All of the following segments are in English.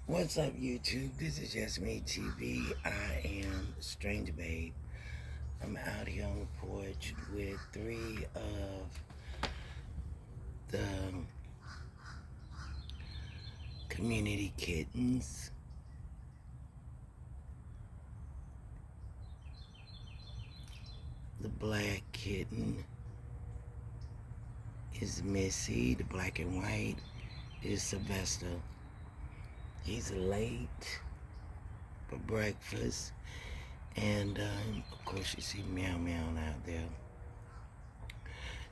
What's up, YouTube? This is Just Me TV. I am Strange Babe. I'm out here on the porch with three of the community kittens. The black kitten is Missy. The black and white is Sylvester. He's late for breakfast. And of course, you see Meow Meow out there.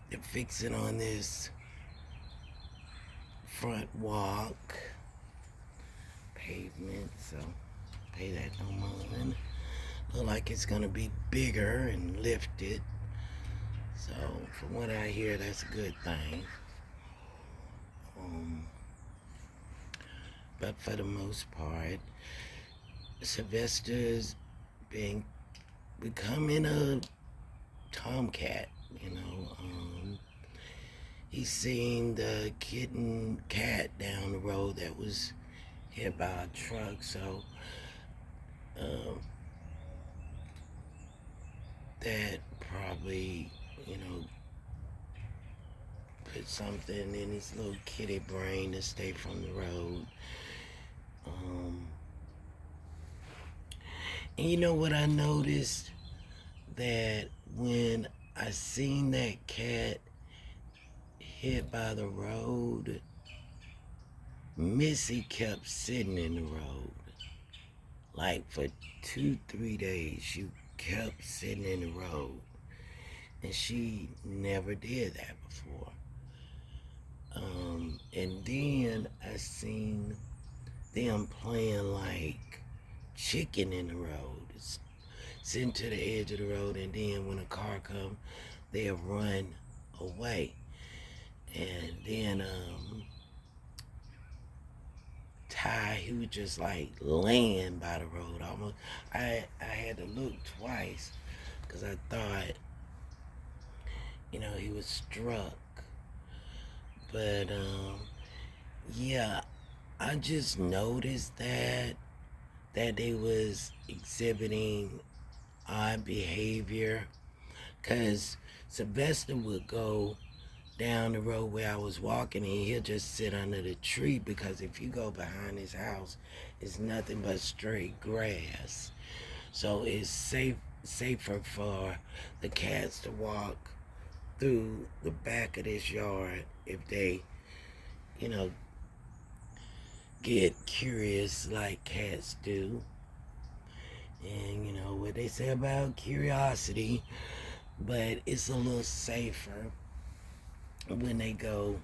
They're fixing on this front walk pavement, so pay that no mind. Look like it's gonna be bigger and lifted. So from what I hear, that's a good thing. But for the most part, Sylvester's been becoming a tomcat. He's seen the cat down the road that was hit by a truck, so um, that probably, put something in his little kitty brain to stay from the road. And you know what I noticed? That when I seen that cat hit by the road, Missy kept sitting in the road. Like for 2-3 days, she kept sitting in the road. And she never did that before. And then I seen them playing like chicken in the road. Sitting to the edge of the road, and then when a car come, they'll run away. And then Ty, he was just like laying by the road almost. I had to look twice because I thought, he was struck. But yeah, I just noticed that they was exhibiting odd behavior, because Sylvester would go down the road where I was walking, and he'll just sit under the tree, because if you go behind his house, it's nothing but straight grass. So it's safer for the cats to walk through the back of this yard if they, you know, get curious like cats do. And you know what they say about curiosity, but it's a little safer when they go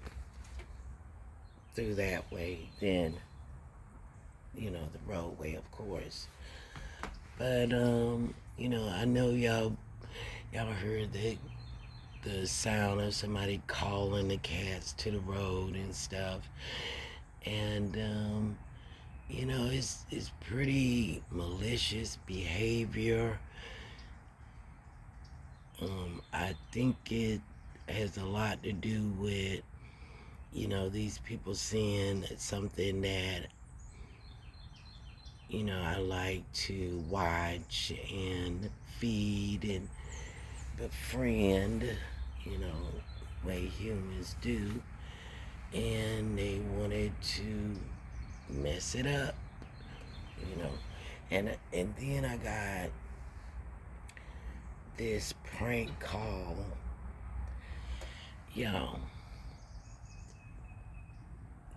through that way than, the roadway, of course. But I know y'all heard the sound of somebody calling the cats to the road and stuff. And it's pretty malicious behavior. I think it has a lot to do with, these people seeing something that, I like to watch and feed and befriend, way humans do. And they wanted to mess it up, you know. And then I got this prank call.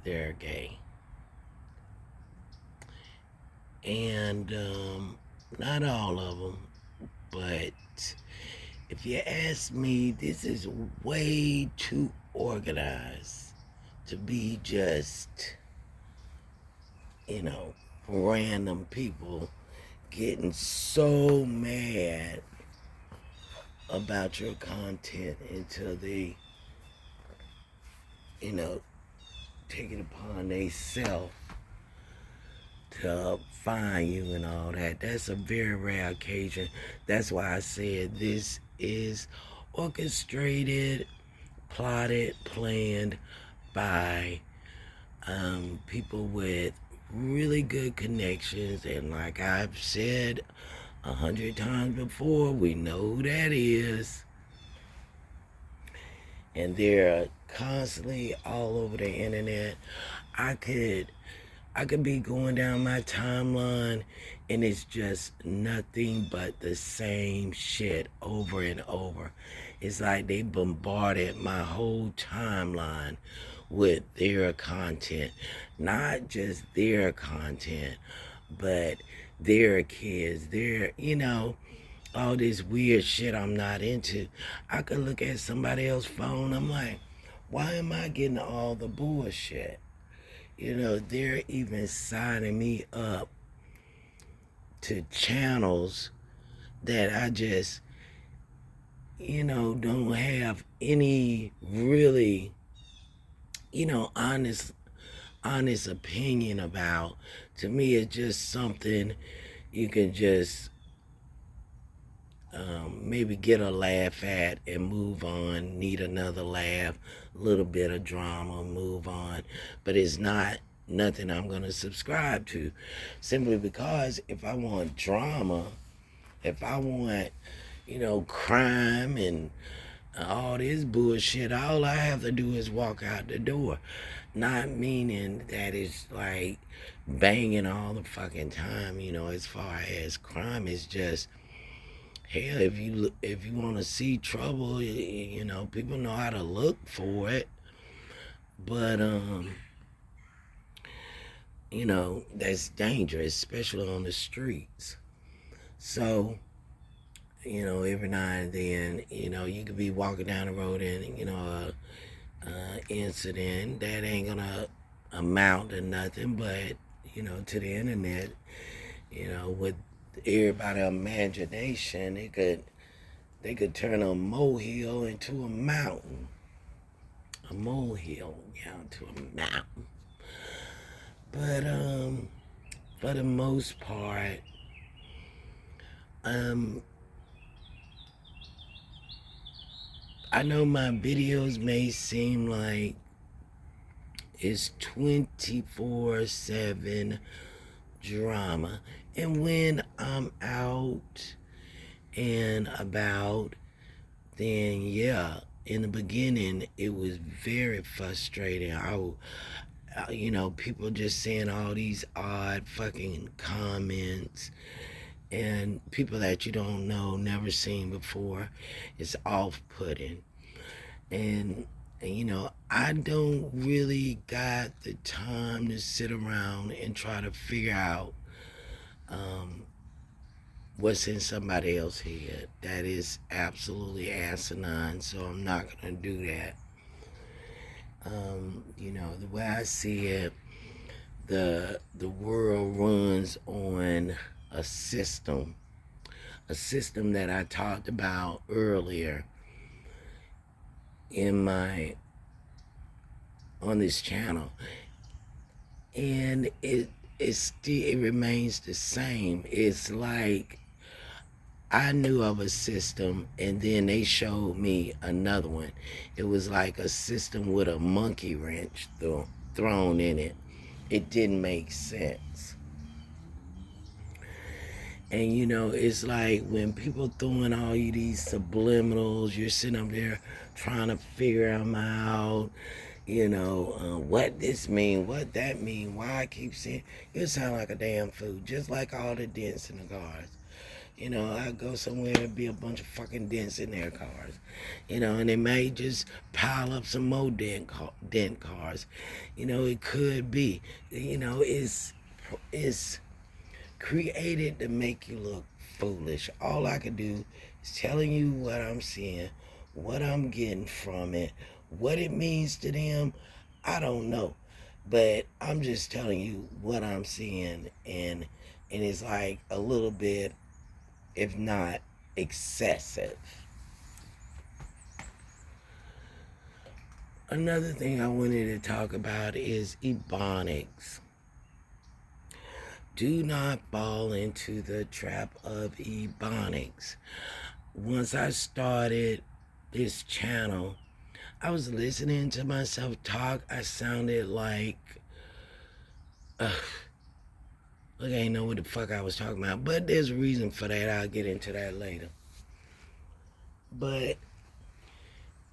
They're gay. And not all of them, but if you ask me, this is way too organized to be just, random people getting so mad about your content until they, take it upon themselves to find you and all that. That's a very rare occasion. That's why I said this is orchestrated, plotted, planned by people with really good connections, and like I've said 100 times before, we know who that is. And they're constantly all over the internet. I could be going down my timeline and it's just nothing but the same shit over and over. It's like they bombarded my whole timeline with their content. Not just their content, but their kids, all this weird shit I'm not into. I could look at somebody else's phone, I'm like, why am I getting all the bullshit? They're even signing me up to channels that I just, don't have any really, honest opinion about. To me, it's just something you can just maybe get a laugh at and move on, need another laugh, a little bit of drama, move on. But it's not nothing I'm going to subscribe to, simply because if I want drama, if I want, crime and all this bullshit, all I have to do is walk out the door. Not meaning that it's like banging all the fucking time, as far as crime. It's just, hell, if you want to see trouble, people know how to look for it. But that's dangerous, especially on the streets. So, every now and then, you could be walking down the road and a incident that ain't gonna amount to nothing, but to the internet, with everybody imagination, they could turn a molehill into a mountain. A molehill, into a mountain. But for the most part, I know my videos may seem like it's 24/7 drama, and when I'm out and about, then yeah, in the beginning it was very frustrating. People just saying all these odd fucking comments, and people that you don't know, never seen before. It's off-putting. And I don't really got the time to sit around and try to figure out what's in somebody else's head. That is absolutely asinine, so I'm not gonna do that. The way I see it, the world runs on a system that I talked about earlier on this channel, and it remains the same. It's like I knew of a system, and then they showed me another one. It was like a system with a monkey wrench thrown in it. It didn't make sense. And it's like when people throwing all you these subliminals, you're sitting up there trying to figure them out. What this mean, what that mean, why I keep saying, you sound like a damn fool, just like all the dents in the cars. I go somewhere and be a bunch of fucking dents in their cars. And they may just pile up some more dent cars. It could be. It's created to make you look foolish. All I can do is telling you what I'm seeing, what I'm getting from it, what it means to them. I don't know, but I'm just telling you what I'm seeing, and it's like a little bit, if not excessive. Another thing I wanted to talk about is Ebonics. Do not fall into the trap of Ebonics. Once I started this channel, I was listening to myself talk. I sounded like Look, I ain't know what the fuck I was talking about. But there's a reason for that. I'll get into that later. But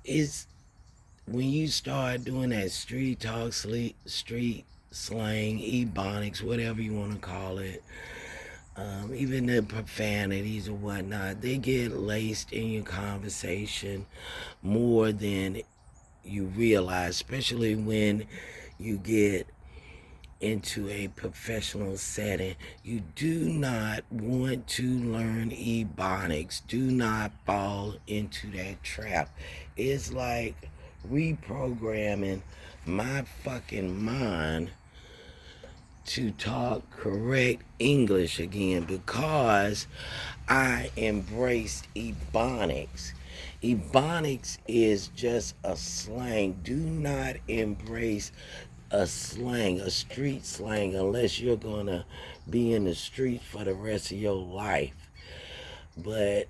it's when you start doing that street talk, street slang, ebonics, whatever you want to call it, even the profanities or whatnot, they get laced in your conversation more than you realize, especially when you get into a professional setting. You do not want to learn ebonics. Do not fall into that trap. It's like reprogramming my fucking mind to talk correct English again because I embraced ebonics. Ebonics is just a slang. Do not embrace a slang, a street slang, unless you're gonna be in the street for the rest of your life. But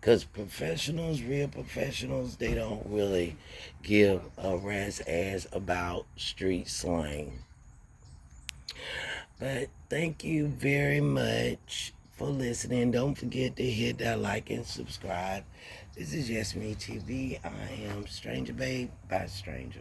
because professionals, real professionals, they don't really give a rat's ass about street slang. But thank you very much for listening. Don't forget to hit that like and subscribe. This is Just Me TV. I am Stranger Babe by Stranger.